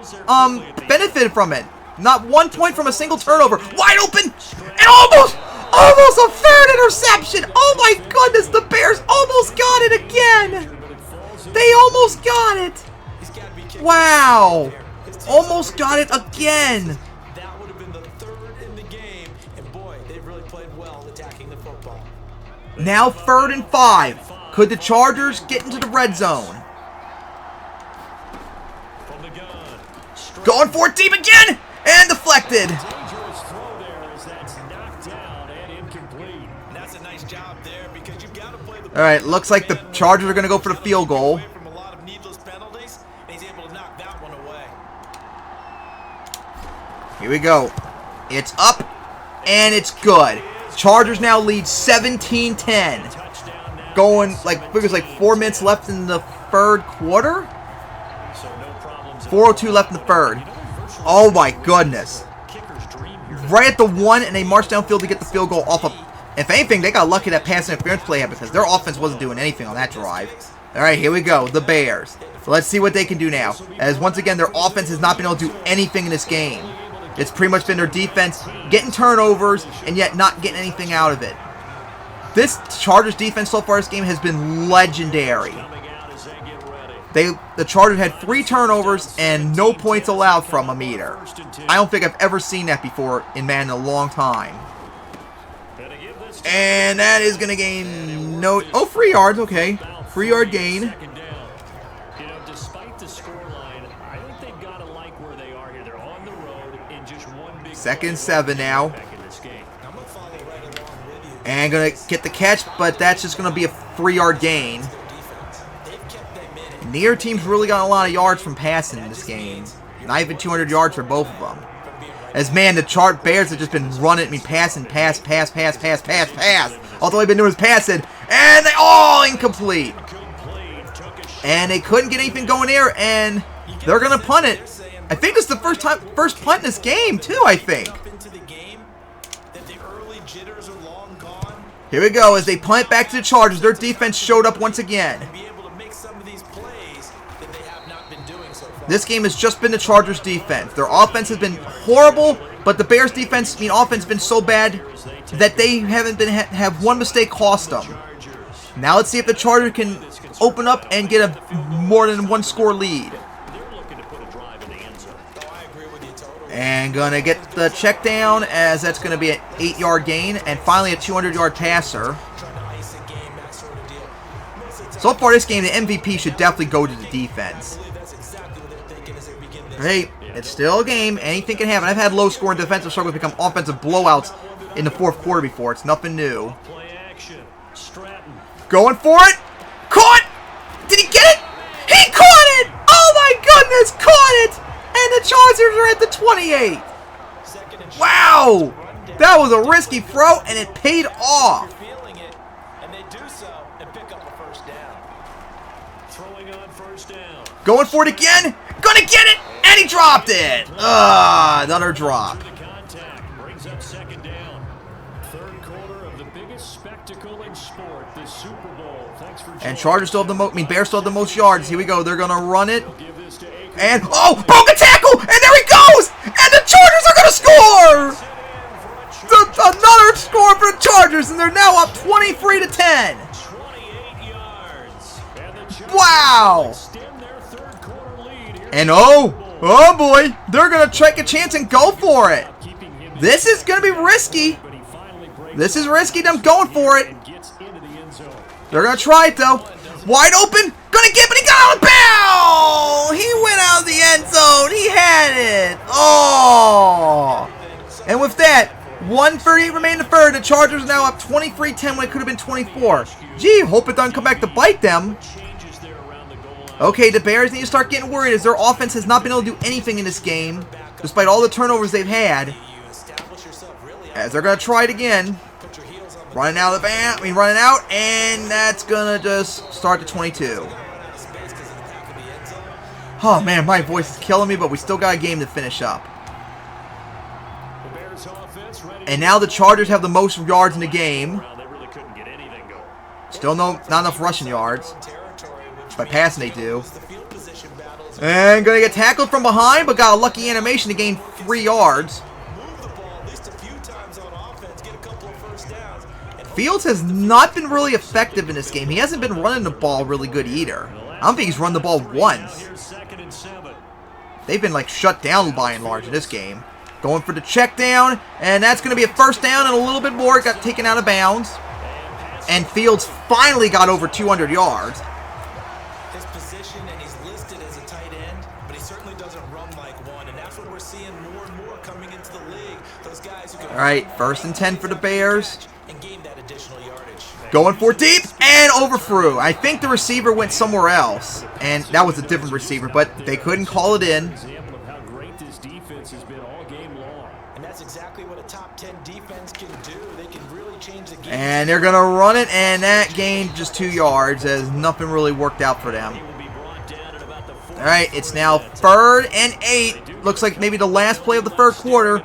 benefited from it. Not 1 point from a single turnover. Wide open, and almost a third interception. Oh my goodness, the Bears almost got it again. They almost got it. Wow. Almost got it again. That would have been the third in the game, and boy, they really played well attacking the football. Now 3rd and 5. Could the Chargers get into the red zone? Going for it deep again, and deflected. All right, looks like the Chargers are going to go for the field goal. Here we go. It's up, and it's good. Chargers now lead 17-10. Going, like, I think there's like 4 minutes left in the 3rd quarter? 4:02 left in the 3rd. Oh, my goodness. Right at the 1, and they marched downfield to get the field goal off of... If anything, they got lucky that pass interference play happened because their offense wasn't doing anything on that drive. All right, here we go. The Bears. So let's see what they can do now. As, once again, their offense has not been able to do anything in this game. It's pretty much been their defense getting turnovers and yet not getting anything out of it. This Chargers defense so far this game has been legendary. The Chargers had 3 turnovers and no points allowed from them either. I don't think I've ever seen that before in Madden in a long time. And that is going to gain no... Oh, 3 yards, okay. 3-yard gain. Second and 7 now. And going to get the catch, but that's just going to be a 3-yard gain. Neither team's really got a lot of yards from passing in this game. Not even 200 yards for both of them. As, man, the Bears have just been running at me, passing, pass. All they've been doing is passing. And they all incomplete. And they couldn't get anything going there, and they're going to punt it. I think it's the first punt in this game, too, I think. Here we go, as they punt back to the Chargers. Their defense showed up once again. This game has just been the Chargers' defense. Their offense has been horrible, but the Bears' offense has been so bad that they haven't have one mistake cost them. Now let's see if the Chargers can open up and get a more than 1-score lead. And gonna get the check down, as that's gonna be an 8-yard gain, and finally a 200-yard passer. So far this game, the MVP should definitely go to the defense. Hey, it's still a game. Anything can happen. I've had low-scoring defensive struggles become offensive blowouts in the 4th quarter before. It's nothing new. Going for it. Caught. Did he get it? He caught it. Oh my goodness, caught it. And the Chargers are at the 28. Wow. That was a risky throw, and it paid off. Going for it again. Gonna get it. And he dropped it. Another drop. Brings up 2nd down. 3rd quarter of the biggest spectacle in sport, the Super Bowl. Thanks for and Chargers still have the most. Bears still have the most yards. Here we go. They're gonna run it. And broke a tackle. And there he goes. And the Chargers are gonna score. Another score for the Chargers, and they're now up 23-10. 28 yards. Wow. And oh boy, they're going to take a chance and go for it. This is going to be risky. This is risky, them going for it. They're going to try it, though. Wide open. Going to get, but he got out of bounds. He went out of the end zone. out. He had it. Oh. And with that, 1:38 remaining in the third. The Chargers are now up 23-10 when it could have been 24. Gee, hope it doesn't come back to bite them. Okay, the Bears need to start getting worried as their offense has not been able to do anything in this game, despite all the turnovers they've had. As they're going to try it again. Running out of the band, running out, and that's going to just start to 22. Oh man, my voice is killing me, but we still got a game to finish up. And now the Chargers have the most yards in the game. Still not enough rushing yards. By passing they do. And going to get tackled from behind, but got a lucky animation to gain 3 yards. Fields has not been really effective in this game. He hasn't been running the ball really good either. I don't think he's run the ball once. They've been like shut down by and large in this game. Going for the check down, and that's going to be a first down and a little bit more. It got taken out of bounds. And Fields finally got over 200 yards. His position, and he's listed as a tight end, but he certainly doesn't run like one, and that's what we're seeing more and more coming into the league. Those guys who can... All right, 1st and 10 for the Bears. And gain that additional yardage. Going for deep and overthrew. I think the receiver went somewhere else, and that was a different receiver, but they couldn't call it in. Example of how great this defense has been all game long. And that's exactly what a top 10 defense can do. They can really change the game. And they're going to run it, and that gained just 2 yards as nothing really worked out for them. All right, it's now 3rd and 8. Looks like maybe the last play of the 3rd quarter.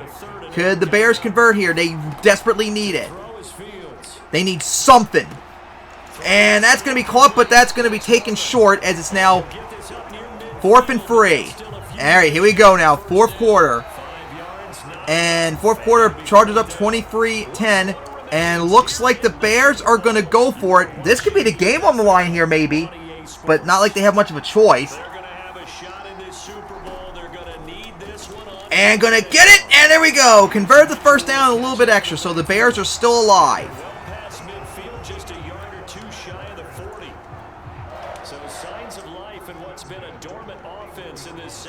Could the Bears convert here? They desperately need it. They need something. And that's going to be caught, but that's going to be taken short as it's now 4th and 3. All right, here we go now. 4th quarter. And 4th quarter, Chargers up 23-10. And looks like the Bears are going to go for it. This could be the game on the line here, maybe. But not like they have much of a choice. And going to get it. And there we go. Convert the first down a little bit extra. So the Bears are still alive.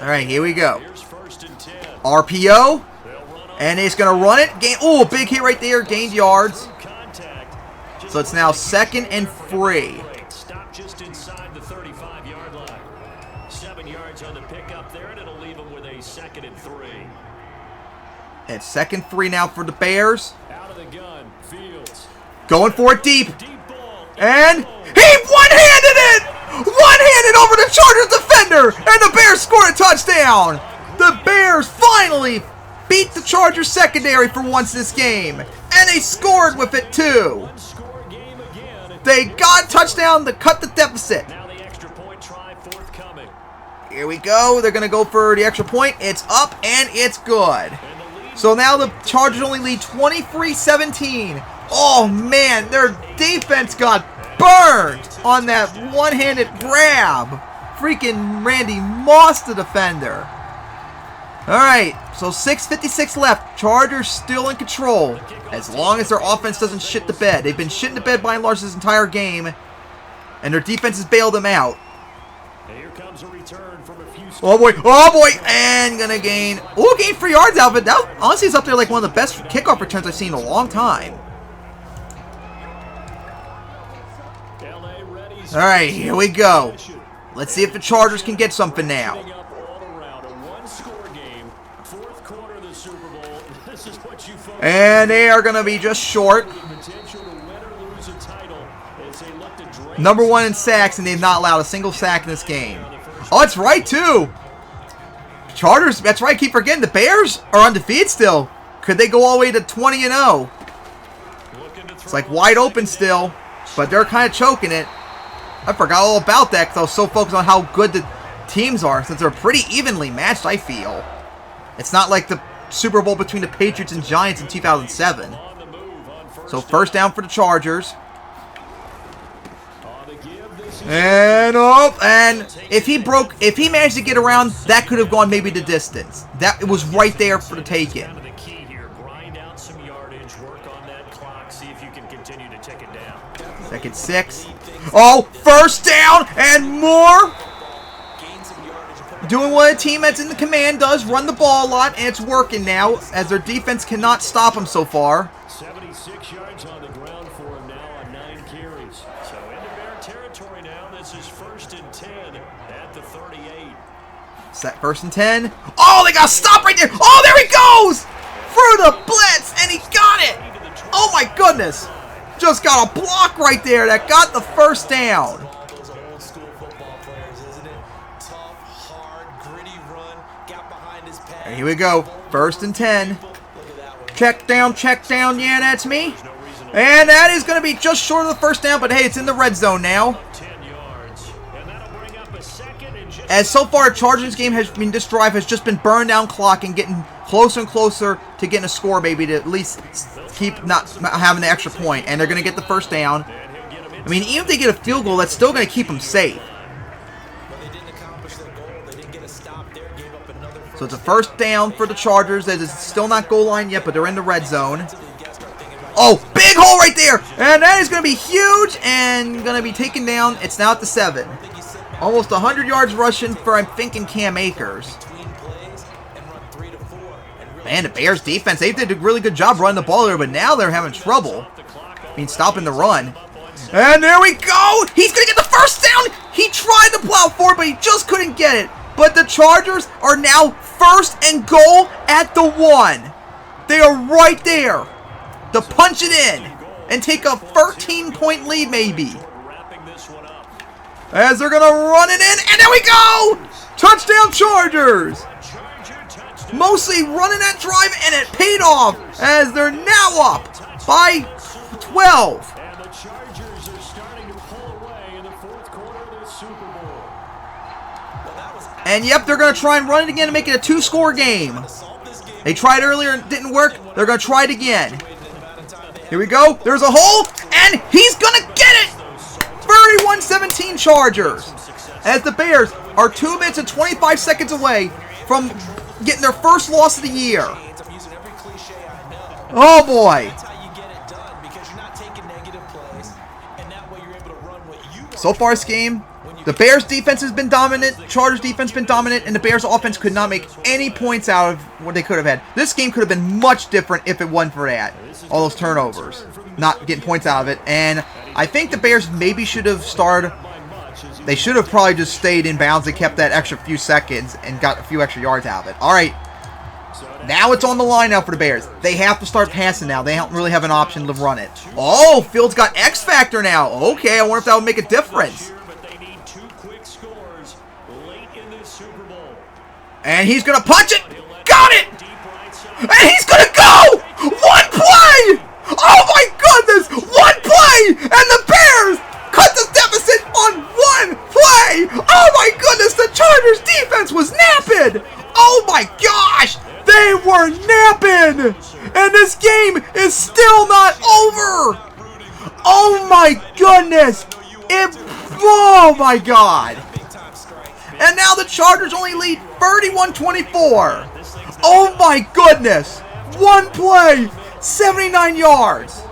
All right, here we go. RPO. And it's going to run it. Oh, big hit right there. Gained yards. So it's now 2nd and 3. Stop just inside the 35-yard line. 7 yards on the pickup there, and it'll leave them with a 2nd and 3. It's 2nd and 3 now for the Bears. Out of the gun, Fields. Going for it deep. And he one-handed it! One-handed over the Chargers defender! And the Bears scored a touchdown! The Bears finally beat the Chargers secondary for once this game. And they scored with it too. They got a touchdown to cut the deficit. Here we go. They're going to go for the extra point. It's up and it's good. So now the Chargers only lead 23-17. Oh man, their defense got burned on that one-handed grab. Freaking Randy Moss, the defender. Alright, so 6:56 left. Chargers still in control. As long as their offense doesn't shit the bed. They've been shitting the bed by and large this entire game. And their defense has bailed them out. Here comes a return from a few. Oh boy, and gonna gain. Oh, gain 3 yards out of it. That honestly is up there like one of the best kickoff returns I've seen in a long time. Alright, here we go. Let's see if the Chargers can get something now. And they are going to be just short. Number 1 in sacks, and they've not allowed a single sack in this game. Oh, that's right, too. Chargers, that's right, I keep forgetting. The Bears are undefeated still. Could they go all the way to 20-0? It's like wide open still, but they're kind of choking it. I forgot all about that because I was so focused on how good the teams are, since they're pretty evenly matched, I feel. It's not like the Super Bowl between the Patriots and Giants in 2007. So first down for the Chargers. And if he managed to get around, that could have gone maybe the distance. That it was right there for the taking. Second 6. Oh, first down and more. doing what a team that's in the command does, run the ball a lot, and it's working now, as their defense cannot stop them so far. 76 yards on the ground for him now on 9 carries. So into Bear territory now. This is 1st and 10 at the 38. Set 1st and 10. Oh, they got stopped right there. Oh, there he goes! Through the blitz, and he got it! Oh my goodness! Just got a block right there that got the 1st down. Those are old school football players, isn't it? Tough, hard, gritty run, got behind his pad. And here we go. 1st and 10. Check down, yeah, that's me. And that is going to be just short of the 1st down, but hey, it's in the red zone now. As so far, Chargers game has been, this drive has just been burn down clock and getting closer and closer to getting a score, maybe, to at least keep not having the extra point. And they're going to get the 1st down. I mean, even if they get a field goal, that's still going to keep them safe. So it's a 1st down for the Chargers. It's still not goal line yet, but they're in the red zone. Oh, big hole right there! And that is going to be huge and going to be taken down. It's now at the 7. Almost 100 yards rushing for, I'm thinking, Cam Akers. Man, the Bears defense, they did a really good job running the ball there, but now they're having trouble. I mean, stopping the run. And there we go! He's going to get the 1st down! He tried to plow forward, but he just couldn't get it. But the Chargers are now 1st and goal at the 1. They are right there to punch it in and take a 13-point lead, maybe. As they're going to run it in, and there we go! Touchdown Chargers! Mostly running that drive, and it paid off as they're now up by 12. And the Chargers are starting to pull away in the 4th quarter of the Superbowl. And yep, they're going to try and run it again to make it a 2-score game. They tried earlier and it didn't work. They're going to try it again. Here we go. There's a hole, and he's going to get it! 31-17 Chargers. As the Bears are 2 minutes and 25 seconds away from getting their 1st loss of the year. Oh boy. So far this game, the Bears defense has been dominant, Chargers defense has been dominant, and the Bears offense could not make any points out of what they could have had. This game could have been much different if it wasn't for that. All those turnovers. Not getting points out of it. And I think the Bears maybe should have started. They should have probably just stayed in bounds and kept that extra few seconds and got a few extra yards out of it. All right. Now it's on the line now for the Bears. They have to start passing now. They don't really have an option to run it. Oh, Fields got X Factor now. Okay, I wonder if that would make a difference. And he's going to punch it. Got it. And he's going to go. 1 play. Oh, my goodness. 1 play. And the Bears cut the deficit on 1 play. Oh, my goodness. The Chargers defense was napping. Oh, my gosh. They were napping. And this game is still not over. Oh, my goodness. Oh, my God. And now the Chargers only lead 31-24. Oh my goodness. 1 play, 79 yards.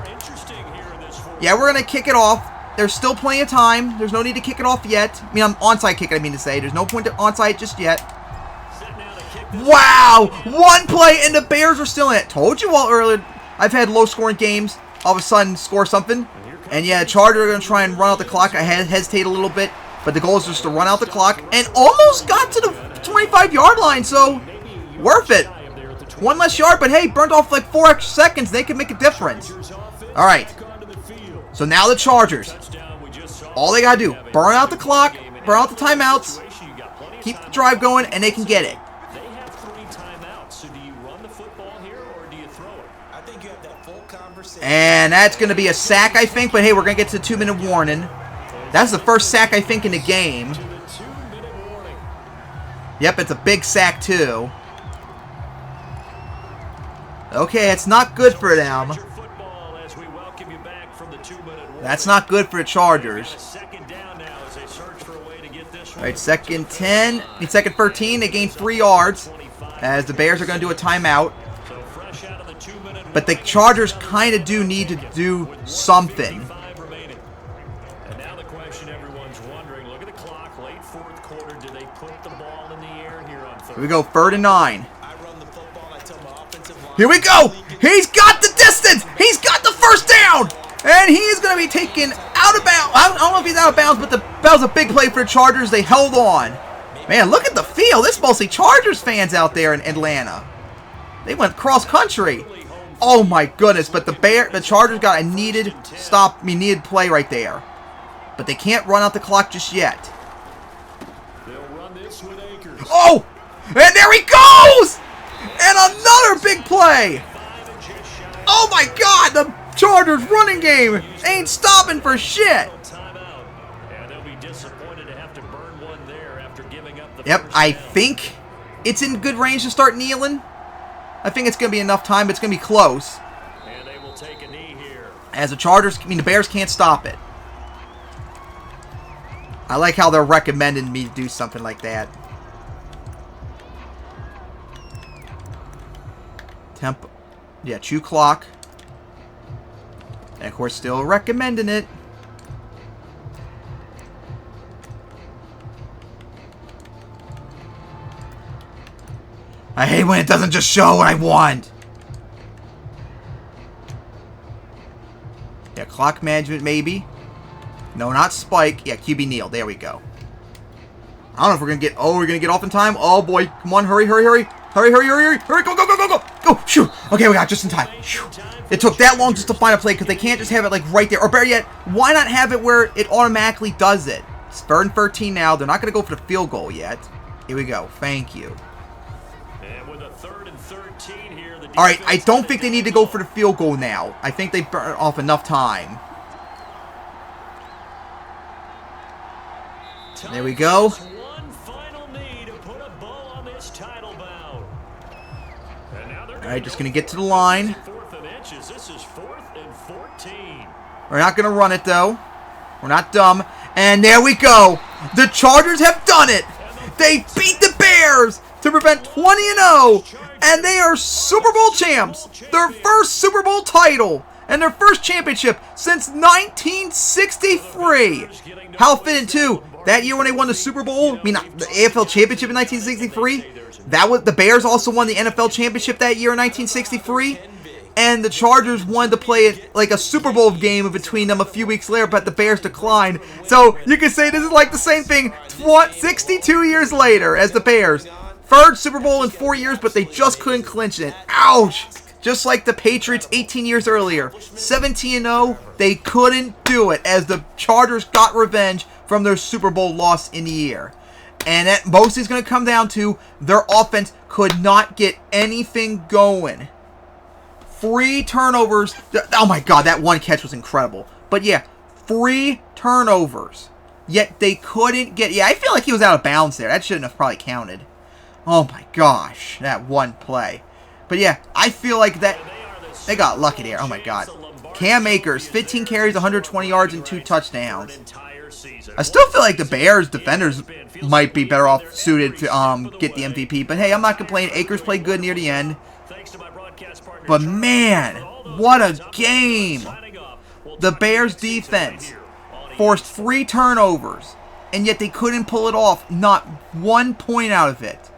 Yeah, we're going to kick it off. There's still plenty of time. There's no need to kick it off yet. I mean, I'm onside kick, I mean to say. There's no point to onside just yet. Wow. 1 play and the Bears are still in it. Told you all earlier, I've had low scoring games. All of a sudden score something. And yeah, the Chargers are going to try and run out the clock. I hesitate a little bit. But the goal is just to run out the clock and almost got to the 25-yard line, so worth it. 1 less yard, but hey, burned off like 4 extra seconds. They can make a difference. All right. So now the Chargers. All they got to do, burn out the clock, burn out the timeouts, keep the drive going, and they can get it. They have 3 timeouts, so do you run the football here or do you throw it? I think you have that full conversation. And that's going to be a sack, I think, but hey, we're going to get to the 2-minute warning. That's the first sack, I think, in the game. Yep, it's a big sack, too. Okay, it's not good for them. That's not good for the Chargers. All right, 2nd 10. It's 2nd 13. They gain 3 yards as the Bears are going to do a timeout. But the Chargers kind of do need to do something. question everyone's wondering. Look at the clock. Late fourth quarter. Do they put the ball in the air here on third? Here we go. 3rd and 9. I run the football. I tell my offensive line. Here we go. He's got the distance. He's got the first down. And he's going to be taken out of bounds. I don't know if he's out of bounds, but that was a big play for the Chargers. They held on. Man, look at the field. This is mostly Chargers fans out there in Atlanta. They went cross country. Oh my goodness! But the Chargers got a needed play right there. But they can't run out the clock just yet. They'll run this with Akers. Oh! And there he goes! And another big play! Oh my God! The Chargers running game ain't stopping for shit! Yep, I think it's in good range to start kneeling. I think it's going to be enough time, but it's going to be close. And they will take a knee here. As the Bears can't stop it. I like how they're recommending me to do something like that. Chew clock. And of course, still recommending it. I hate when it doesn't just show what I want. Yeah, clock management maybe. No, not spike. Yeah, QB kneel. There we go. I don't know if we're going to get... Oh, we're going to get off in time. Oh, boy. Come on. Hurry, hurry, hurry. Hurry, hurry, hurry, hurry. Hurry, go, go, go, go, go. Go, shoot. Okay, we got just in time. Shoot. It took that long just to find a play because they can't just have it, like, right there. Or better yet, why not have it where it automatically does it? It's 3rd and 13 now. They're not going to go for the field goal yet. Here we go. Thank you. Alright, I don't think they need to go for the field goal now. I think they burn off enough time. There we go. Alright, just going to get to the line. We're not going to run it, though. We're not dumb. And there we go. The Chargers have done it. They beat the Bears to prevent 20-0. And they are Super Bowl champs. Their first Super Bowl title. And their first championship since 1963. How fitting, too. That year when they won the Super Bowl, the AFL championship in 1963. That was the Bears also won the NFL championship that year in 1963. And the Chargers wanted to play it like a Super Bowl game between them a few weeks later, but the Bears declined. So you can say this is like the same thing 62 years later as the Bears. 3rd Super Bowl in 4 years, but they just couldn't clinch it. Ouch! Just like the Patriots 18 years earlier. 17-0, they couldn't do it as the Chargers got revenge from their Super Bowl loss in the year. And that mostly is going to come down to their offense could not get anything going. 3 turnovers. Oh my God, that one catch was incredible. But yeah, 3 turnovers. Yet they couldn't get... Yeah, I feel like he was out of bounds there. That shouldn't have probably counted. Oh my gosh, that one play. But yeah, I feel like that they got lucky there. Oh my God. Cam Akers, 15 carries, 120 yards, and 2 touchdowns. I still feel like the Bears defenders might be better off suited to get the MVP. But hey, I'm not complaining. Akers played good near the end. But man, what a game. The Bears defense forced 3 turnovers, and yet they couldn't pull it off. Not 1 point out of it.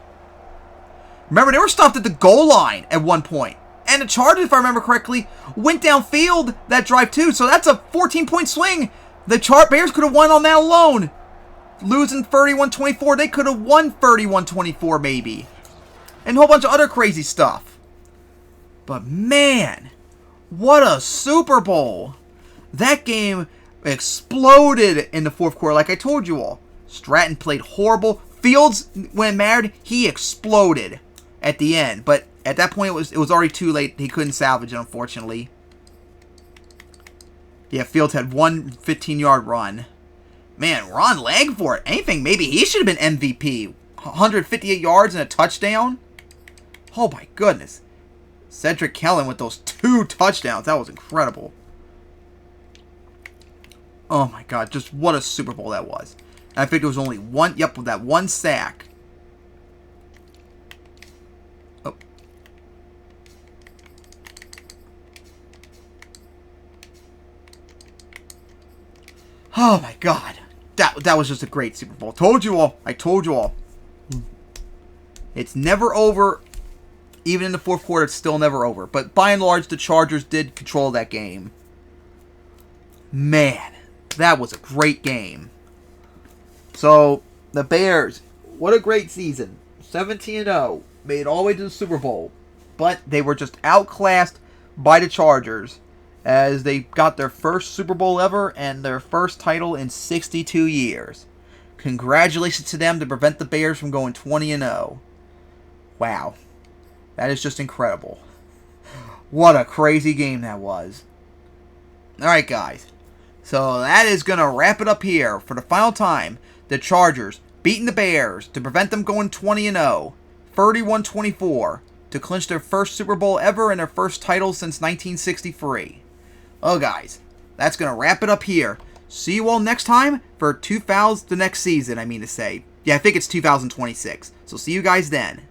Remember, they were stopped at the goal line at one point. And the Chargers, if I remember correctly, went downfield that drive too. So that's a 14-point swing. The Bears could have won on that alone. Losing 31-24, they could have won 31-24 maybe. And a whole bunch of other crazy stuff. But man, what a Super Bowl. That game exploded in the 4th quarter like I told you all. Stratton played horrible. Fields, when it mattered, he exploded at the end. But at that point, it was already too late. He couldn't salvage it, unfortunately. Yeah, Fields had one 15-yard run. Man, Ron Langford, anything, maybe he should have been MVP. 158 yards and a touchdown. Oh my goodness. Cedric Kellen with those 2 touchdowns. That was incredible. Oh my God, just what a Super Bowl that was. And I think there was only one, yep, with that 1 sack. Oh. Oh my God. that was just a great Super Bowl. Told you all. I told you all. It's never over. Even in the fourth quarter, it's still never over. But by and large, the Chargers did control that game. Man, that was a great game. So, the Bears, what a great season. 17-0. Made it all the way to the Super Bowl. But they were just outclassed by the Chargers as they got their first Super Bowl ever and their first title in 62 years. Congratulations to them to prevent the Bears from going 20-0. Wow. That is just incredible. What a crazy game that was. Alright, guys. So that is going to wrap it up here. For the final time, the Chargers beating the Bears to prevent them going 20-0. 31-24 to clinch their first Super Bowl ever and their first title since 1963. Oh, guys, that's going to wrap it up here. See you all next time for the next season, I mean to say. Yeah, I think it's 2026. So see you guys then.